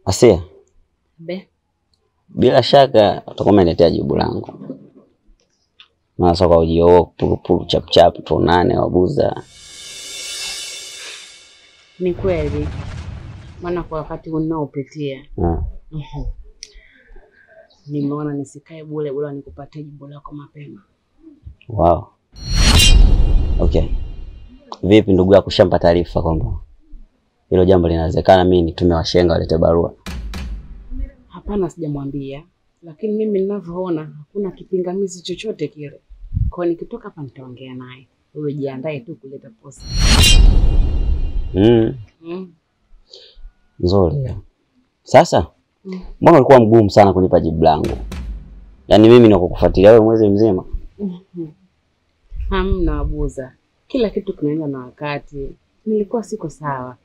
Asia. Be. Bila shaka utakuwa umeniletea jibu langu. Maana soka ujio puru chap chap tuonane wabuza. Ni kweli. Maana kwa wakati unaopitia. Nimeona nisikae bure bora nikupatie jibu lako mapema. Wow. Okay. Vipi ndugu yako shampa taarifa kwamba hilo jambo linawezekana mimi nitume washenga walete barua? Hapana, sijamwambia. Lakini mimi ninavyoona hakuna kipingamizi chochote kile. Kwa nikitoka hapa nitaongea naye. Wewe jiandae tu kuleta posa. Nzuri. Sasa mbona ulikuwa mgumu sana kunipa jibu langu? Yaani mimi nakukufuatilia wewe mwezi mzima. Hamna abuza. Kila kitu kinaenda na wakati. Nilikuwa siko sawa.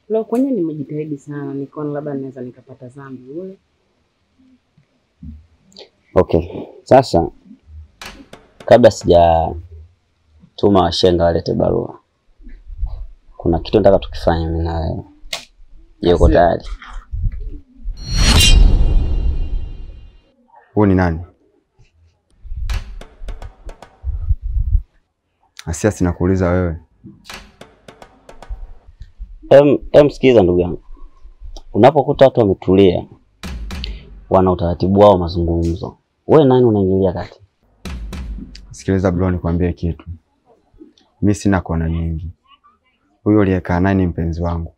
Leo kwenye nimejitahidi sana, nikaona labda naweza nikapata dhambi wewe. Okay. Sasa kabla sija tuma washenga walete barua, kuna kitu nataka tukifanye mimi na wewe. Je, uko tayari? Wewe ni nani? Asia, sinakuuliza wewe. Sikiza ndugu yangu. Unapokuta watu wametulia, wana utaratibu wao mazungumzo. Wewe nani unaingilia kati? Sikiliza bro, nikwambie kitu. Mimi sina kona nyingi. Huyo aliyekaa naye ni mpenzi wangu.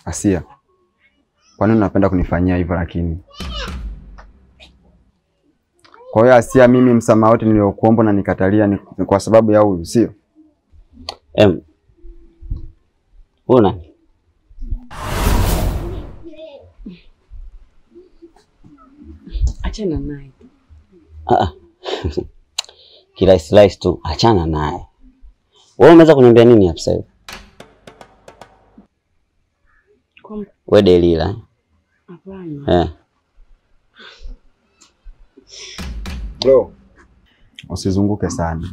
Asia, kwa nini unapenda kunifanyia hivyo lakini? Kwa hiyo Asia, mimi msamaha wote niliokuomba na nikatalia ni kwa sababu ya huyu, sio? Una achana naye. Kila slice tu achana naye. Wewe unaweza kuniambia nini hapa sasa? Wewe Delila. Hapana. Bro, usizunguke sana.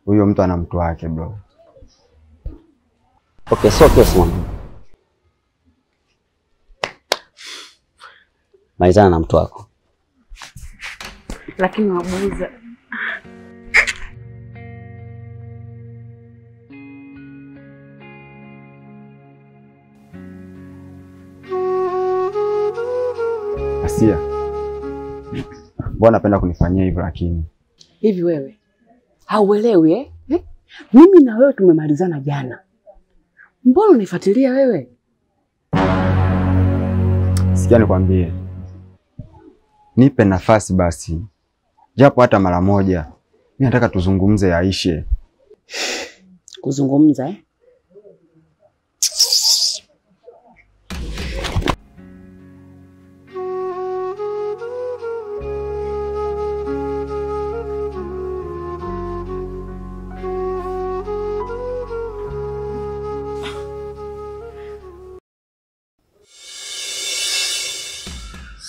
Huyo mtu ana mtu wake bro. Okay, so kesi mwanangu. Malizana na mtu wako. Lakini wabuza. Asia, mbona unapenda kunifanyia hivyo lakini? Hivi wewe hauelewi Mimi na wewe tumemalizana jana. Mbona unifuatilia wewe? Sikia nikwambie. Nipe nafasi basi. Japo hata mara moja. Mimi nataka tuzungumze yaishe. Kuzungumza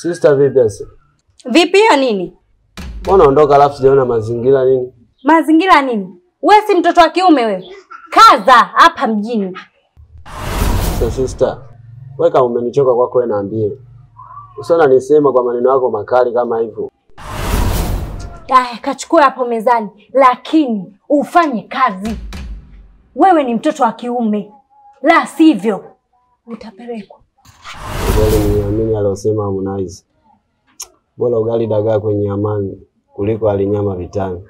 Sister vipi asa? Vipi ya nini? Mbona ondoka alafu sijaona mazingira nini? Mazingira nini? Wewe si mtoto wa kiume wewe. Kaza hapa mjini. Sister, wewe kama umenichoka kwako wewe naambie. Usiona nisema kwa maneno yako makali kama hivyo. Kachukua hapo mezani, lakini ufanye kazi. Wewe ni mtoto wa kiume. La sivyo utapelekwa. Ndio niamini alosema Harmonize. Bora ugali dagaa kwenye amani kuliko alinyama vitani.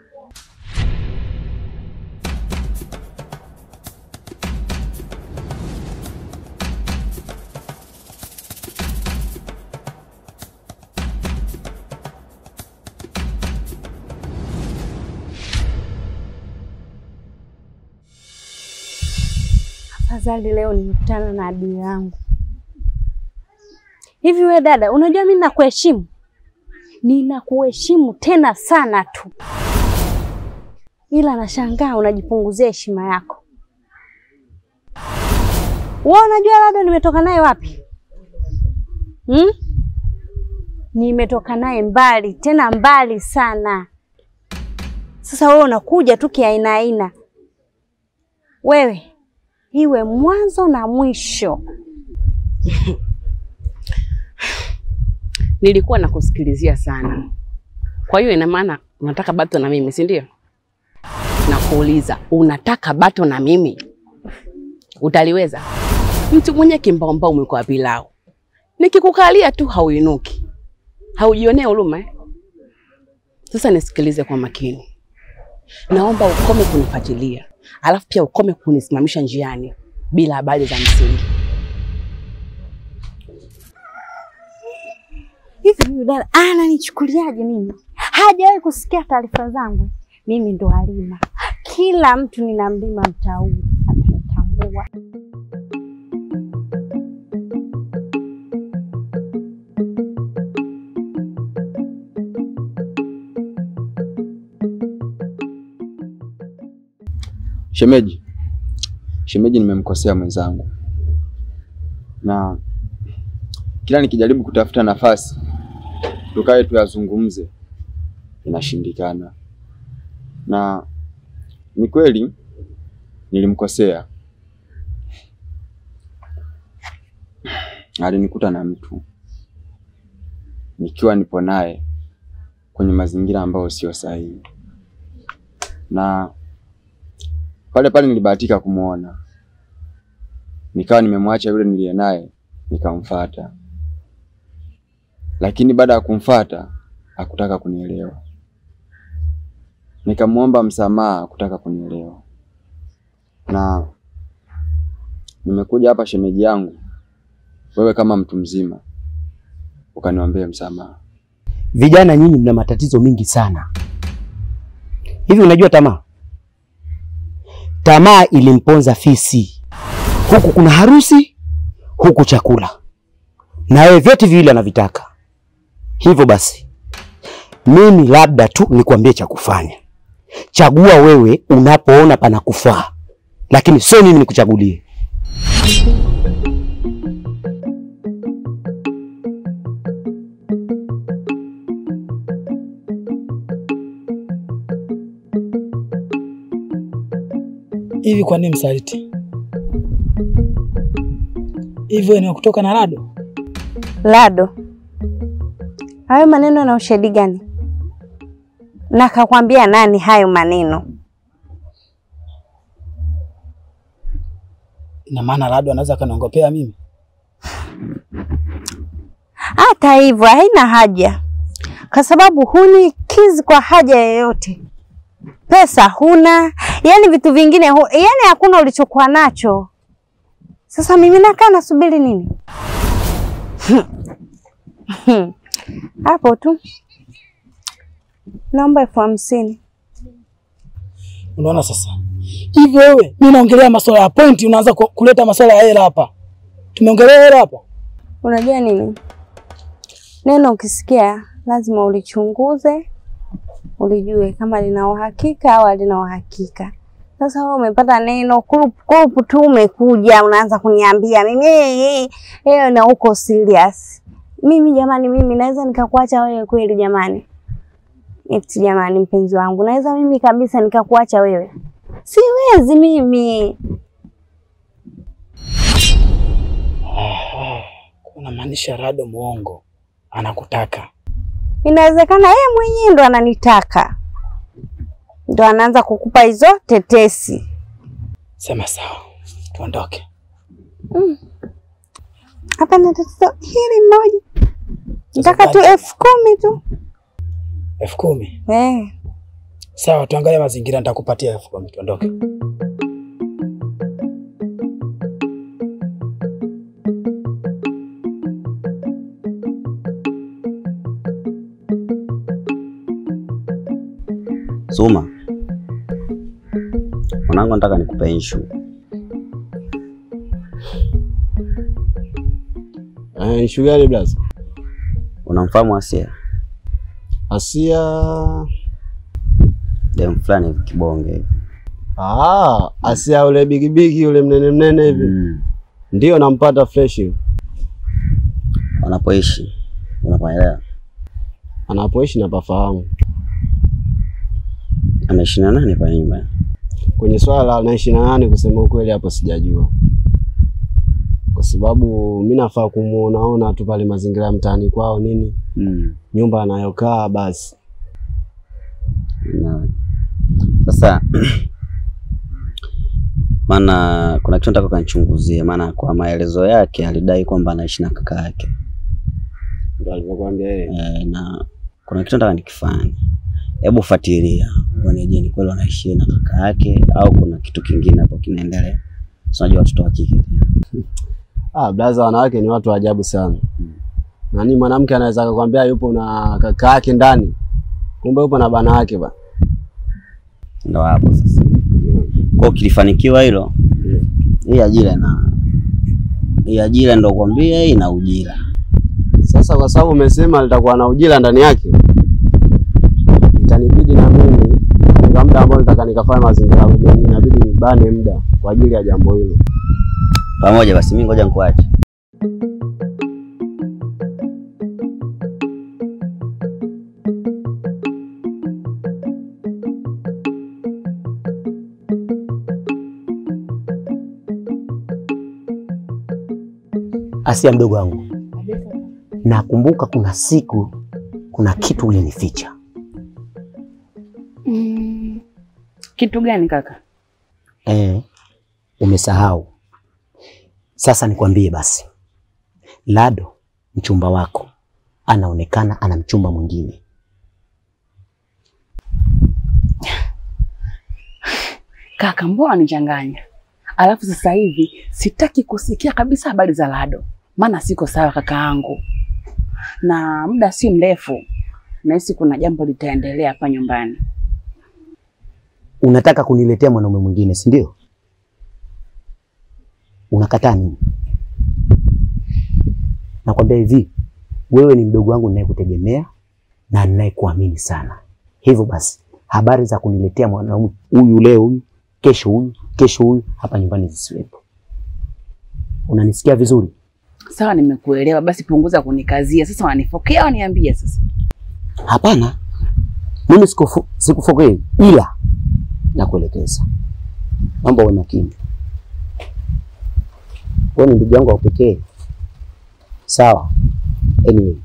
Afadhali leo nimekutana na adui yangu. Hivi we dada, unajua mimi nakuheshimu? Ninakuheshimu tena sana tu. Ila nashangaa unajipunguzia heshima yako. Wewe unajua labda nimetoka naye wapi? Nimetoka naye mbali, tena mbali sana. Sasa wewe unakuja tu kiaina aina. Wewe, iwe mwanzo na mwisho. Nilikuwa nakusikilizia sana. Kwa hiyo ina maana unataka bato na mimi, si ndio? Nakuuliza, unataka bato na mimi? Utaliweza? Mtu mwenye kimbaomba umekuwa pilau. Nikikukalia tu hauinuki. Haujionee huruma eh? Sasa nisikilize kwa makini. Naomba ukome kunifuatilia. Alafu pia ukome kunisimamisha njiani bila habari za msingi. Hivi huyu dada ananichukuliaje mimi? Hajawahi kusikia taarifa zangu. Mimi ndo Halima. Kila mtu ninamlima mtaa huu atanitambua. Shemeji nimemkosea mwenzangu. Na kila nikijaribu kutafuta nafasi tukae tuyazungumze inashindikana. Na ni kweli nilimkosea. Alinikuta na mtu nikiwa nipo naye kwenye mazingira ambayo sio sahihi. Na pale nilibahatika kumuona. Nikawa nimemwacha yule niliye naye nikamfuata. Lakini baada ya kumfuata hakutaka kunielewa. Nikamuomba msamaha kutaka kunielewa. Na nimekuja hapa shemeji yangu, wewe kama mtu mzima ukaniambia msamaha. Vijana nyinyi mna matatizo mingi sana. Hivi unajua tamaa? Tamaa ilimponza fisi. Huku kuna harusi, huku chakula. Na wewe vyote viwili anavitaka. Hivyo basi, mimi labda tu nikwambie cha kufanya. Chagua wewe unapoona pana kufaa. Lakini sio mimi nikuchagulie. Hivi kwa nini msaliti? Hivyo ni kutoka na Lado? Lado? Hayo maneno yana ushahidi gani? Na kakwambia nani hayo maneno? Ina maana Lado anaweza kaniongopea mimi? Hata hivyo haina haja. Kwa sababu hunikizi kwa haja yoyote. Pesa huna, yani vitu vingine yani hakuna ulichokuwa nacho. Sasa mimi nakaa nasubiri nini? Hapo tu. Naomba 50,000. Unaona sasa? Hivi wewe, mimi naongelea masuala ya point, unaanza kuleta masuala ya hela hapa. Tumeongelea hela hapa. Unajua nini? Neno ukisikia lazima ulichunguze, ulijue kama lina uhakika au halina uhakika. Sasa wewe umepata neno kurupu tu umekuja unaanza kuniambia mimi na uko serious. Mimi jamani, mimi naweza nikakuacha wewe kweli jamani? Eti jamani mpenzi wangu, naweza mimi kabisa nikakuacha wewe? Siwezi mimi. Kuna maanisha Lado muongo anakutaka. Inawezekana yeye mwenyewe ndo ananitaka. Ndo anaanza kukupa hizo tetesi. Sema sawa, tuondoke. Hapa na tatizo hili moja. Nataka tu 10,000 tu. 10,000? Sawa, tuangalie mazingira, nitakupatia 10,000, tuondoke. Suma, mwanangu nataka nikupe issue. Issue gani blaza? Unamfahamu Asia? Asia dem fulani hivi kibonge hivi. Asia ule bigibigi yule mnene hivi. Ndio nampata fresh hiyo. Anapoishi unapaelewa? Anapoishi napafahamu. Anaishi na nani pa nyumba? Kwenye swala la 28 kusema ukweli hapo sijajua. Kwa sababu mimi nafaa kumuonaona tu pale mazingira ya mtaani kwao nini. Nyumba anayokaa basi. Sasa maana kuna kitu nataka kanichunguzie, maana kwa maelezo yake alidai kwamba anaishi na kaka yake. Ndio alivyokuambia yeye. Na kuna kitu nataka nikifanye. Hebu fuatilia uone je ni kweli anaishi na kaka yake au kuna kitu kingine hapo kinaendelea. Unajua watoto wa kike. Blaza, wanawake ni watu wa ajabu sana. Nani mwanamke anaweza kukwambia yupo na kaka yake ndani, kumbe yupo na bana yake ba. Ndio hapo sasa. Kwa kilifanikiwa hilo. Hii ajira ndio kwambia hii na ujira. Sasa kwa sababu umesema litakuwa na ujira ndani yake, itanibidi na mimi kwa muda ambao nataka nikafanya mazingira yangu mengine, inabidi nibane muda kwa ajili ya jambo hilo. Pamoja basi mimi ngoja nikuache. Asia mdogo wangu, nakumbuka kuna siku kuna kitu ulinificha. Kitu gani kaka? Umesahau. Sasa nikwambie basi. Lado mchumba wako anaonekana ana mchumba mwingine. Kaka, mbona nichanganya? Alafu sasa hivi sitaki kusikia kabisa habari za Lado. Maana siko sawa kakaangu. Na muda si mrefu nahisi kuna jambo litaendelea hapa nyumbani. Unataka kuniletea mwanaume mwingine, si ndio? Unakataa nini? Nakwambia hivi, wewe ni mdogo wangu ninayekutegemea na ninayekuamini sana. Hivyo basi, habari za kuniletea mwanaume huyu leo huyu, kesho huyu hapa nyumbani zisiwepo. Unanisikia vizuri? Sawa, nimekuelewa. Basi punguza kunikazia. Sasa wanifokea waniambie sasa. Hapana. Mimi sikufokei, ila nakuelekeza. Mambo wewe makini. Wewe ni ndugu yangu wa pekee. Sawa. Anyway.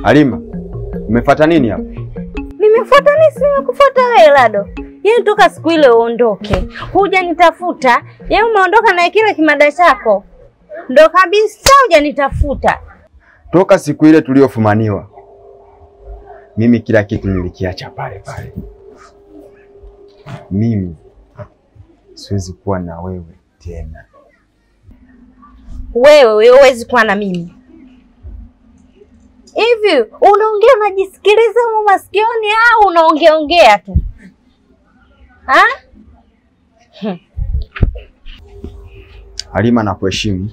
Halima, umefuata nini hapa? Nimefuata nini? Simekufuata wewe Lado. Yeye toka siku ile uondoke. Hujanitafuta. Yeye umeondoka na kile kimada chako. Ndo kabisa hujanitafuta. Toka siku ile tuliofumaniwa, mimi kila kitu nilikiacha pale pale. Mimi siwezi kuwa na wewe tena. Wewe huwezi kuwa na mimi. Hivi unaongea unajisikiliza huko masikioni au unaongea tu? Halima, nakuheshimu.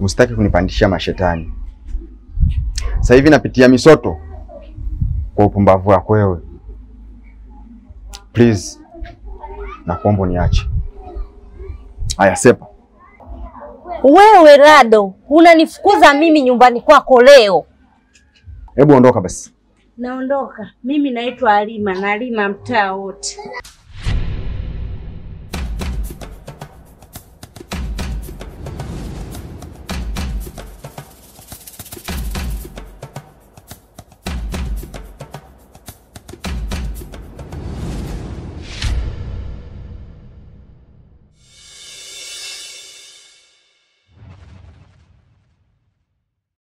Usitaki kunipandishia mashetani. Sasa hivi napitia misoto kwa upumbavu wako wewe. Please, nakuomba niache. Haya, sepa. Wewe Lado, unanifukuza mimi nyumbani kwako leo. Hebu ondoka basi. Naondoka. Mimi naitwa Halima na Halima mtaa wote.